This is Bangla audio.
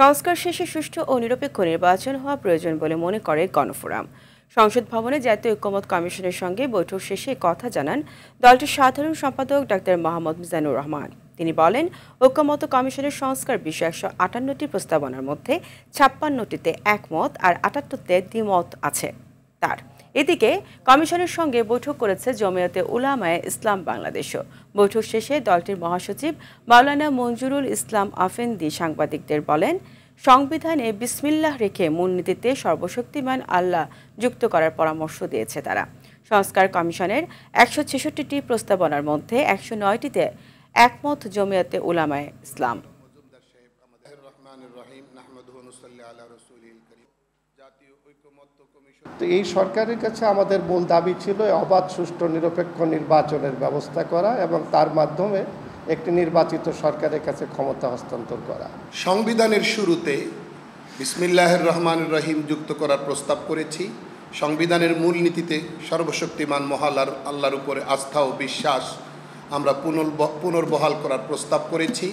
সংস্কার শেষে সুষ্ঠু ও নিরপেক্ষ নির্বাচন হওয়া প্রয়োজন বলে মনে করে গণফোরাম। সংসদ ভবনে জাতীয় ঐকমত্য কমিশনের সঙ্গে বৈঠক শেষে কথা জানান দলটির সাধারণ সম্পাদক ডাক্তার মোহাম্মদ মিজানুর রহমান। তিনি বলেন, ঐকমত্য কমিশনের সংস্কার বিষয়ে 158টি প্রস্তাবনার মধ্যে 56টিতে একমত আর 78তে দ্বিমত আছে তার। এদিকে কমিশনের সঙ্গে বৈঠক করেছে জমিয়তে উলামায়ে ইসলাম বাংলাদেশও। বৈঠক শেষে দলটির মহাসচিব মাওলানা মঞ্জুরুল ইসলাম আফেন্দি সাংবাদিকদের বলেন, সংবিধানে বিসমিল্লাহ রেখে মূলনীতিতে সর্বশক্তিমান আল্লাহ যুক্ত করার পরামর্শ দিয়েছে তারা। সংস্কার কমিশনের 166টি প্রস্তাবনার মধ্যে 109টিতে একমত জমিয়তে উলামায়ে ইসলাম। তো এই সরকারের কাছে আমাদের মূল দাবি ছিল অবাধ, সুষ্ঠু, নিরপেক্ষ নির্বাচনের ব্যবস্থা করা এবং তার মাধ্যমে একটি নির্বাচিত সরকারের কাছে ক্ষমতা হস্তান্তর করা। সংবিধানের শুরুতে বিসমিল্লাহির রহমানির রহিম যুক্ত করার প্রস্তাব করেছি। সংবিধানের মূলনীতিতে সর্বশক্তিমান মহান আল্লাহর উপরে আস্থা ও বিশ্বাস আমরা পুনর্বহাল করার প্রস্তাব করেছি।